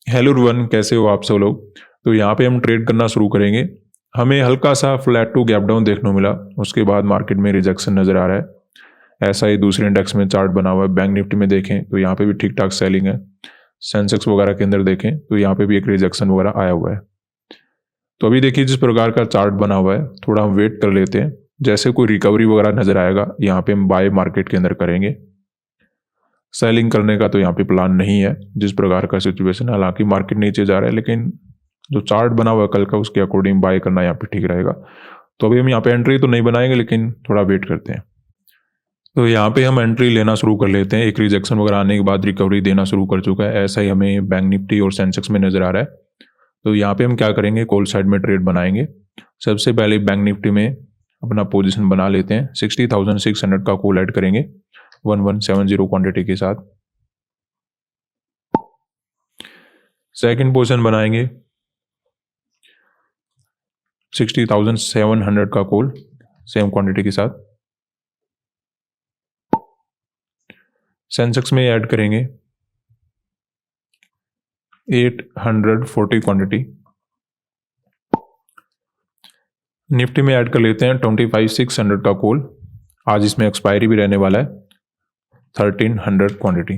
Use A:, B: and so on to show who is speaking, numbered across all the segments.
A: Hello everyone, कैसे हो आप सब लोग। तो यहाँ पे हम ट्रेड करना शुरू करेंगे। हमें हल्का सा फ्लैट टू गैप डाउन देखने को मिला, उसके बाद मार्केट में रिजेक्शन नज़र आ रहा है। ऐसा ही दूसरे इंडेक्स में चार्ट बना हुआ है। बैंक निफ्टी में देखें तो यहाँ पे भी ठीक ठाक सेलिंग है। सेंसेक्स वगैरह के अंदर देखें तो यहाँ पे भी एक रिजेक्शन वगैरह आया हुआ है। तो अभी देखिए जिस प्रकार का चार्ट बना हुआ है, थोड़ा हम वेट कर लेते हैं। जैसे कोई रिकवरी वगैरह नज़र आएगा, यहाँ पे हम बाय मार्केट के अंदर करेंगे। सेलिंग करने का तो यहाँ पे प्लान नहीं है जिस प्रकार का सिचुएशन है। हालांकि मार्केट नीचे जा रहा है, लेकिन जो चार्ट बना हुआ है कल का, उसके अकॉर्डिंग बाय करना यहाँ पे ठीक रहेगा। तो अभी हम यहाँ पे एंट्री तो नहीं बनाएंगे, लेकिन थोड़ा वेट करते हैं। तो यहाँ पे हम एंट्री लेना शुरू कर लेते हैं। एक रिजेक्शन वगैरह आने के बाद रिकवरी देना शुरू कर चुका है। ऐसा ही हमें बैंक निफ्टी और सेंसेक्स में नजर आ रहा है। तो यहाँ पे हम क्या करेंगे, कॉल साइड में ट्रेड बनाएंगे। सबसे पहले बैंक निफ्टी में अपना पोजिशन बना लेते हैं। 60,600 का कॉल ऐड करेंगे 1170 क्वांटिटी के साथ। सेकंड पोजीशन बनाएंगे 60,700 का कॉल सेम क्वांटिटी के साथ। सेंसेक्स में ऐड करेंगे 840 क्वांटिटी। निफ्टी में ऐड कर लेते हैं 25,600 का कॉल। आज इसमें एक्सपायरी भी रहने वाला है 1300 क्वांटिटी।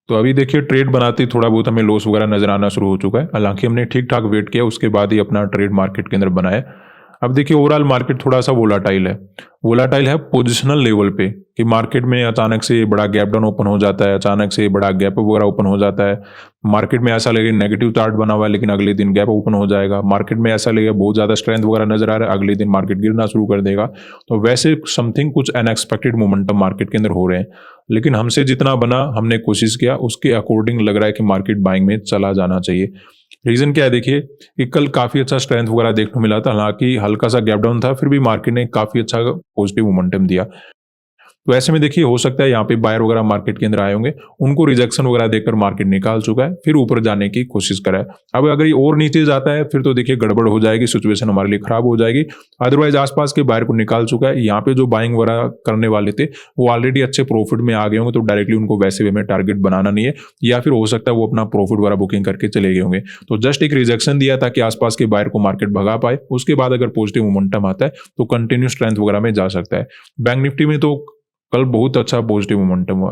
A: तो अभी देखिए ट्रेड बनाते ही थोड़ा बहुत हमें लॉस वगैरह नजर आना शुरू हो चुका है। हालांकि हमने ठीक ठाक वेट किया, उसके बाद ही अपना ट्रेड मार्केट के अंदर बनाया। अब देखिए ओवरऑल मार्केट थोड़ा सा वोलाटाइल है पोजिशनल लेवल पे, कि मार्केट में अचानक से बड़ा गैप डाउन ओपन हो जाता है, अचानक से बड़ा गैप वगैरह ओपन हो जाता है। मार्केट में ऐसा लगे नेगेटिव चार्ट बना हुआ है, लेकिन अगले दिन गैप ओपन हो जाएगा। मार्केट में ऐसा लगे बहुत ज़्यादा स्ट्रेंथ वगैरह नजर आ रहा है, अगले दिन मार्केट गिरना शुरू कर देगा। तो वैसे समथिंग कुछ अनएक्सपेक्टेड मोमेंटम मार्केट के अंदर हो रहे हैं। लेकिन हमसे जितना बना हमने कोशिश किया, उसके अकॉर्डिंग लग रहा है कि मार्केट बाइंग में चला जाना चाहिए। रीजन क्या है, देखिए कि कल काफी अच्छा स्ट्रेंथ वगैरह देखने को मिला था। हालांकि हल्का सा गैप डाउन था, फिर भी मार्केट ने काफी अच्छा पॉजिटिव मोमेंटम दिया। तो ऐसे में देखिए हो सकता है यहाँ पे बायर वगैरह मार्केट के अंदर आए होंगे, उनको रिजेक्शन वगैरह देकर मार्केट निकाल चुका है, फिर ऊपर जाने की कोशिश करा है। अब अगर ये और नीचे जाता है फिर तो देखिए गड़बड़ हो जाएगी, सिचुएशन हमारे लिए खराब हो जाएगी। अदरवाइज आसपास के बायर को निकाल चुका है। यहाँ पे जो बाइंग वगैरह करने वाले थे वो ऑलरेडी अच्छे प्रॉफिट में आ गए होंगे, तो डायरेक्टली उनको वैसे वे में टारगेट बनाना नहीं है, या फिर हो सकता है वो अपना प्रॉफिट वगैरह बुकिंग करके चले गए होंगे। तो जस्ट एक रिजेक्शन दिया ताकि आसपास के बायर को मार्केट भगा पाए। उसके बाद अगर पॉजिटिव मोमेंटम आता है तो कंटिन्यू स्ट्रेंथ वगैरह में जा सकता है। बैंक निफ्टी में तो कल बहुत अच्छा पॉजिटिव मोमेंटम हुआ।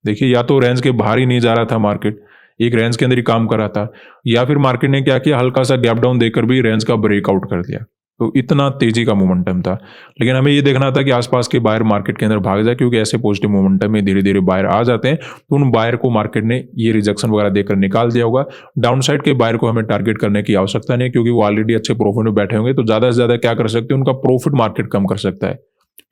A: देखिए या तो रेंज के बाहर ही नहीं जा रहा था मार्केट, एक रेंज के अंदर ही काम कर रहा था, या फिर मार्केट ने क्या किया, हल्का सा गैप डाउन देकर भी रेंज का ब्रेकआउट कर दिया। तो इतना तेजी का मोमेंटम था। लेकिन हमें ये देखना था कि आसपास के बायर मार्केट के अंदर भाग जाए, क्योंकि ऐसे पॉजिटिव मोमेंटम में धीरे धीरे बायर आ जाते हैं। तो उन बायर को मार्केट ने ये रिजेक्शन वगैरह देकर निकाल दिया होगा। डाउन साइड के बायर को हमें टारगेट करने की आवश्यकता नहीं है, क्योंकि वो ऑलरेडी अच्छे प्रॉफिट में बैठे होंगे। तो ज्यादा से ज्यादा क्या कर सकते हैं, उनका प्रॉफिट मार्केट कम कर सकता है।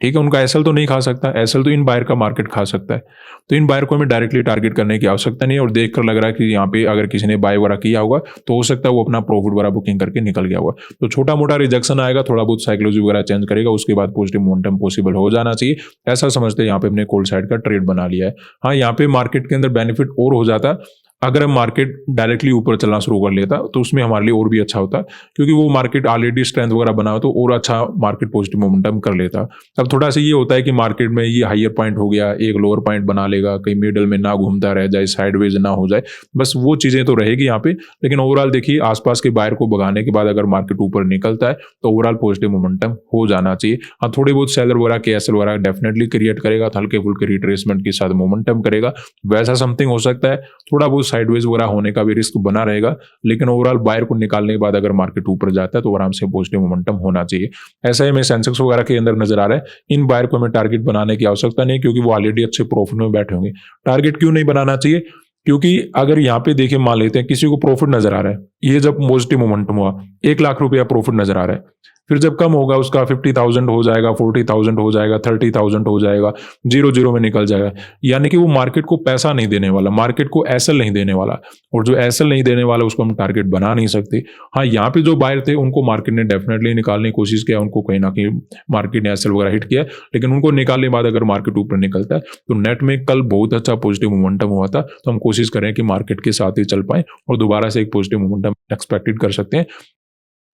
A: ठीक है, उनका एसएल तो नहीं खा सकता, एसएल तो इन बायर का मार्केट खा सकता है। तो इन बायर को हमें डायरेक्टली टारगेट करने की आवश्यकता नहीं है। और देखकर लग रहा है कि यहाँ पे अगर किसी ने बाय वगैरह किया होगा तो हो सकता है वो अपना प्रॉफिट वगैरह बुकिंग करके निकल गया होगा। तो छोटा मोटा रिजेक्शन आएगा, थोड़ा बहुत साइकोलॉजी वगैरह चेंज करेगा, उसके बाद पॉजिटिव मोमेंटम पॉसिबल हो जाना चाहिए। ऐसा समझते हैं यहाँ पे हमने कॉल साइड का ट्रेड बना लिया है। हाँ, यहाँ पे मार्केट के अंदर बेनिफिट और हो जाता अगर हम मार्केट डायरेक्टली ऊपर चलना शुरू कर लेता, तो उसमें हमारे लिए और भी अच्छा होता, क्योंकि वो मार्केट ऑलरेडी स्ट्रेंथ वगैरह बना हो तो और अच्छा मार्केट पॉजिटिव मोमेंटम कर लेता। अब थोड़ा सा ये होता है कि मार्केट में ये हायर पॉइंट हो गया, एक लोअर पॉइंट बना लेगा, कहीं मिडल में ना घूमता रह जाए, साइडवेज ना हो जाए, बस वो चीजें तो रहेगी यहाँ पे। लेकिन ओवरऑल देखिए आसपास के बायर को भगाने के बाद अगर मार्केट ऊपर निकलता है तो ओवरऑल पॉजिटिव मोमेंटम हो जाना चाहिए। हाँ, थोड़े बहुत सेलर वगैरह के एसएल वगैरह डेफिनेटली क्रिएट करेगा, हल्के फुल्के रिट्रेसमेंट के साथ मोमेंटम करेगा, वैसा समथिंग हो सकता है। थोड़ा बहुत साइडवेज वगैरह होने का भी रिस्क बना रहेगा, लेकिन ओवरऑल बायर को निकालने के बाद अगर मार्केट ऊपर जाता है तो आराम से पॉजिटिव मोमेंटम होना चाहिए। ऐसा ही हमें सेंसेक्स वगैरह के अंदर नजर आ रहा है। इन बायर को हमें टारगेट बनाने की आवश्यकता नहीं, क्योंकि वो ऑलरेडी अच्छे प्रॉफिट में बैठे होंगे। टारगेट क्यों नहीं बनाना चाहिए, क्योंकि अगर यहाँ पे देखिए मान लेते हैं किसी को प्रॉफिट नजर आ रहा है, ये जब पॉजिटिव मोमेंटम हुआ 1 लाख रुपया प्रॉफिट नजर आ रहा है, फिर जब कम होगा उसका 50,000 हो जाएगा, 40,000 हो जाएगा, 30,000 हो जाएगा, 0 में निकल जाएगा। यानी कि वो मार्केट को पैसा नहीं देने वाला, मार्केट को एसएल नहीं देने वाला, और जो एसएल नहीं देने वाला उसको हम टारगेट बना नहीं सकते। हाँ, यहाँ पे जो बायर थे उनको मार्केट ने डेफिनेटली निकालने की कोशिश किया, उनको कहीं ना कहीं मार्केट ने एसएल वगैरह हिट किया, लेकिन उनको निकालने के बाद अगर मार्केट ऊपर निकलता है तो नेट में कल बहुत अच्छा पॉजिटिव मोमेंटम हुआ था। तो हम कोशिश करें कि मार्केट के साथ ही चल पाए और दोबारा से एक पॉजिटिव मोमेंटम एक्सपेक्टेड कर सकते हैं।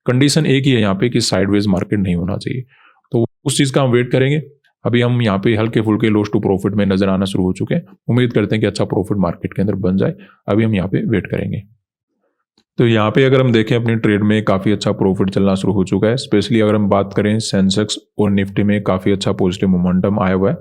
A: कंडीशन एक ही है यहाँ पे कि साइडवेज मार्केट नहीं होना चाहिए। तो उस चीज़ का हम वेट करेंगे। अभी हम यहाँ पे हल्के फुल्के लॉस टू प्रॉफिट में नजर आना शुरू हो चुके हैं। उम्मीद करते हैं कि अच्छा प्रॉफिट मार्केट के अंदर बन जाए। अभी हम यहाँ पे वेट करेंगे। तो यहाँ पे अगर हम देखें अपनी ट्रेड में काफ़ी अच्छा प्रॉफिट चलना शुरू हो चुका है। स्पेशली अगर हम बात करें सेंसेक्स और निफ्टी में काफ़ी अच्छा पॉजिटिव मोमेंटम आया हुआ है।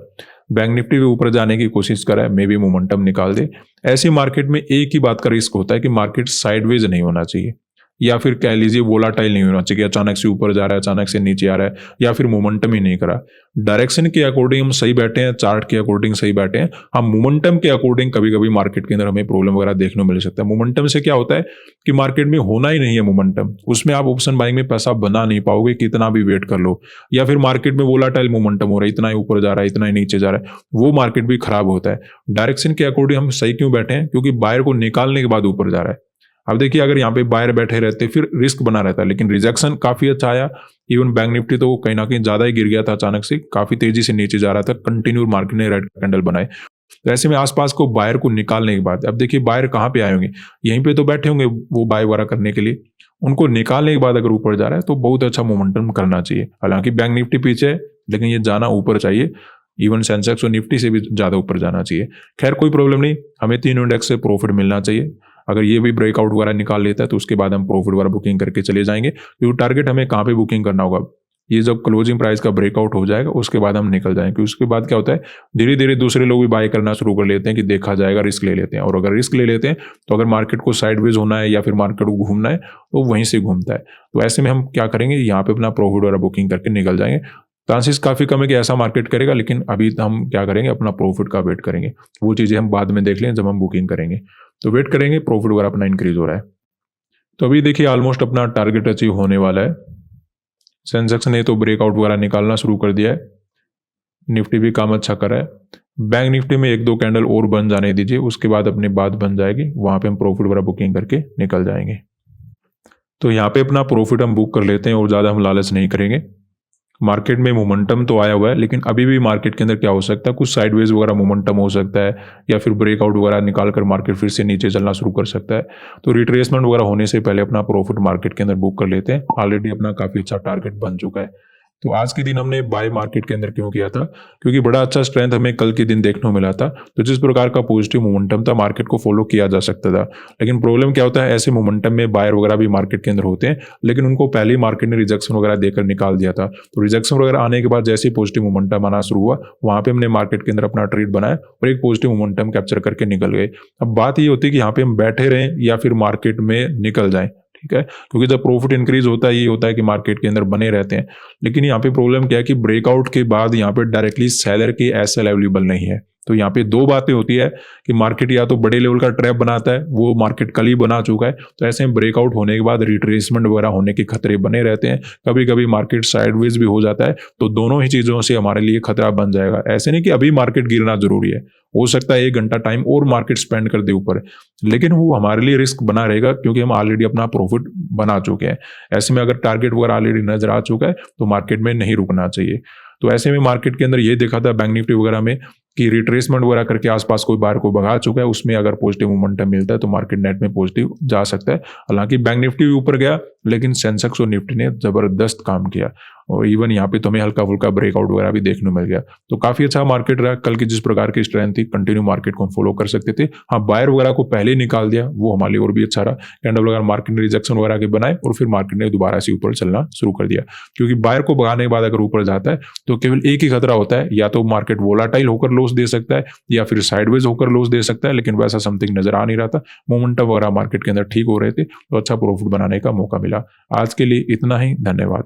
A: बैंक निफ्टी भी ऊपर जाने की कोशिश कर रहा है, मे भी मोमेंटम निकाल दे। ऐसी मार्केट में एक ही बात का रिस्क होता है कि मार्केट साइडवेज नहीं होना चाहिए, या फिर कह लीजिए वोलाटाइल नहीं होना चाहिए कि अचानक से ऊपर जा रहा है, अचानक से नीचे आ रहा है, या फिर मोमेंटम ही नहीं करा। डायरेक्शन के अकॉर्डिंग हम सही बैठे हैं, चार्ट के अकॉर्डिंग सही बैठे हैं। हम मोमेंटम के अकॉर्डिंग कभी कभी मार्केट के अंदर हमें प्रॉब्लम वगैरह देखने को मिल सकता है। मोमेंटम से क्या होता है कि मार्केट में होना ही नहीं है मोमेंटम, उसमें आप ऑप्शन बाइंग में पैसा बना नहीं पाओगे कितना भी वेट कर लो। या फिर मार्केट में वोलाटाइल मोमेंटम हो रहा है, इतना ही ऊपर जा रहा है, इतना ही नीचे जा रहा है, वो मार्केट भी खराब होता है। डायरेक्शन के अकॉर्डिंग हम सही क्यों बैठे हैं? क्योंकि बायर को निकालने के बाद ऊपर जा रहा है। अब देखिए अगर यहाँ पे बायर बैठे रहते फिर रिस्क बना रहता है, लेकिन रिजेक्शन काफी अच्छा आया। इवन बैंक निफ्टी तो कहीं ना कहीं ज्यादा ही गिर गया था, अचानक से काफी तेजी से नीचे जा रहा था, कंटिन्यू मार्केट ने रेड कैंडल बनाए। तो ऐसे में आसपास को बायर को निकालने के बाद अब देखिए बायर कहाँ पे आए होंगे, यहीं पे तो बैठे होंगे वो बाय वगैरह करने के लिए। उनको निकालने के बाद अगर ऊपर जा रहा है तो बहुत अच्छा मोमेंटम करना चाहिए। हालांकि बैंक निफ्टी पीछे है, लेकिन ये जाना ऊपर चाहिए। इवन सेंसेक्स और निफ्टी से भी ज्यादा ऊपर जाना चाहिए। खैर कोई प्रॉब्लम नहीं, हमें तीनों इंडेक्स से प्रॉफिट मिलना चाहिए। अगर ये भी ब्रेकआउट वगैरह निकाल लेता है तो उसके बाद हम प्रॉफिट वगैरह बुकिंग करके चले जाएंगे। क्योंकि टारगेट हमें कहाँ पे बुकिंग करना होगा, ये जब क्लोजिंग प्राइस का ब्रेकआउट हो जाएगा उसके बाद हम निकल जाएंगे। उसके बाद क्या होता है, धीरे धीरे दूसरे लोग भी बाय करना शुरू कर लेते हैं कि देखा जाएगा, रिस्क ले लेते हैं। और अगर रिस्क ले लेते हैं तो अगर मार्केट को साइडवेज होना है या फिर मार्केट को घूमना है तो वहीं से घूमता है। तो ऐसे में हम क्या करेंगे, यहाँ पे अपना प्रॉफिट वगैरह बुकिंग करके निकल जाएंगे। चांसेस काफी कम है कि ऐसा मार्केट करेगा, लेकिन अभी हम क्या करेंगे, अपना प्रॉफिट का वेट करेंगे। वो चीजें हम बाद में देख लें जब हम बुकिंग करेंगे। तो वेट करेंगे, प्रॉफिट वगैरह अपना इंक्रीज हो रहा है। तो अभी देखिए ऑलमोस्ट अपना टारगेट अचीव होने वाला है। सेंसेक्स ने तो ब्रेकआउट वगैरह निकालना शुरू कर दिया है, निफ्टी भी काम अच्छा कर रहा है। बैंक निफ्टी में एक दो कैंडल और बन जाने दीजिए, उसके बाद अपनी बात बन जाएगी, वहां पे हम प्रॉफिट वगैरह बुकिंग करके निकल जाएंगे। तो यहाँ पे अपना प्रॉफिट हम बुक कर लेते हैं और ज़्यादा हम लालच नहीं करेंगे। मार्केट में मोमेंटम तो आया हुआ है, लेकिन अभी भी मार्केट के अंदर क्या हो सकता है, कुछ साइडवेज वगैरह मोमेंटम हो सकता है, या फिर ब्रेकआउट वगैरह निकाल कर मार्केट फिर से नीचे चलना शुरू कर सकता है। तो रिट्रेसमेंट वगैरह होने से पहले अपना प्रॉफिट मार्केट के अंदर बुक कर लेते हैं। ऑलरेडी अपना काफ़ी अच्छा टारगेट बन चुका है। तो आज के दिन हमने बाय मार्केट के अंदर क्यों किया था, क्योंकि बड़ा अच्छा स्ट्रेंथ हमें कल के दिन देखने को मिला था। तो जिस प्रकार का पॉजिटिव मोमेंटम था मार्केट को फॉलो किया जा सकता था। लेकिन प्रॉब्लम क्या होता है, ऐसे मोमेंटम में बायर वगैरह भी मार्केट के अंदर होते हैं, लेकिन उनको पहले ही मार्केट ने रिजेक्शन वगैरह देकर निकाल दिया था। तो रिजेक्शन वगैरह आने के बाद जैसे ही पॉजिटिव मोमेंटम आना शुरू हुआ, वहां पे हमने मार्केट के अंदर अपना ट्रेड बनाया और एक पॉजिटिव मोमेंटम कैप्चर करके निकल गए। अब बात ये होती है कि यहाँ पे हम बैठे रहें या फिर मार्केट में निकल जाएं, ठीक है। क्योंकि जब प्रॉफिट इंक्रीज होता है ये होता है कि मार्केट के अंदर बने रहते हैं। लेकिन यहाँ पे प्रॉब्लम क्या है कि ब्रेकआउट के बाद यहाँ पे डायरेक्टली सेलर की एसएल अवेलेबल नहीं है। तो यहाँ पे दो बातें होती है कि मार्केट या तो बड़े लेवल का ट्रैप बनाता है, वो मार्केट कल ही बना चुका है। तो ऐसे में ब्रेकआउट होने के बाद रिट्रेसमेंट वगैरह होने के खतरे बने रहते हैं। कभी कभी मार्केट साइडवेज भी हो जाता है। तो दोनों ही चीजों से हमारे लिए खतरा बन जाएगा। ऐसे नहीं कि अभी मार्केट गिरना जरूरी है, हो सकता है 1 घंटा टाइम और मार्केट स्पेंड कर दे ऊपर, लेकिन वो हमारे लिए रिस्क बना रहेगा क्योंकि हम ऑलरेडी अपना प्रॉफिट बना चुके हैं। ऐसे में अगर टारगेट वगैरह ऑलरेडी नजर आ चुका है तो मार्केट में नहीं रुकना चाहिए। तो ऐसे में मार्केट के अंदर ये देखा था बैंक निफ्टी वगैरह में कि रिट्रेसमेंट वगैरह करके आसपास कोई बाहर को भगा चुका है, उसमें अगर पॉजिटिव मोमेंटम मिलता है तो मार्केट नेट में पॉजिटिव जा सकता है। हालांकि बैंक निफ्टी भी ऊपर गया, लेकिन सेंसेक्स और निफ्टी ने जबरदस्त काम किया और इवन यहाँ पे तो हमें हल्का फुल्का ब्रेकआउट वगैरह भी देखने मिल गया। तो काफी अच्छा मार्केट रहा। कल की जिस प्रकार की स्ट्रेंथ थी, कंटिन्यू मार्केट को हम फॉलो कर सकते थे। हाँ, बायर वगैरह को पहले निकाल दिया, वो हमारे लिए और भी अच्छा रहा। कैंडल वगैरह मार्केट ने रिजेक्शन वगैरह के बनाए और फिर मार्केट ने दोबारा से ऊपर चलना शुरू कर दिया। क्योंकि बायर को भगाने के बाद अगर ऊपर जाता है तो केवल एक ही खतरा होता है, या तो मार्केट वोलाटाइल होकर लॉस दे सकता है या फिर साइडवेज होकर लॉस दे सकता है। लेकिन वैसा समथिंग नजर आ नहीं रहा था। मोमेंटम वगैरह मार्केट के अंदर ठीक हो रहे थे, तो अच्छा प्रॉफिट बनाने का मौका मिला। आज के लिए इतना ही, धन्यवाद।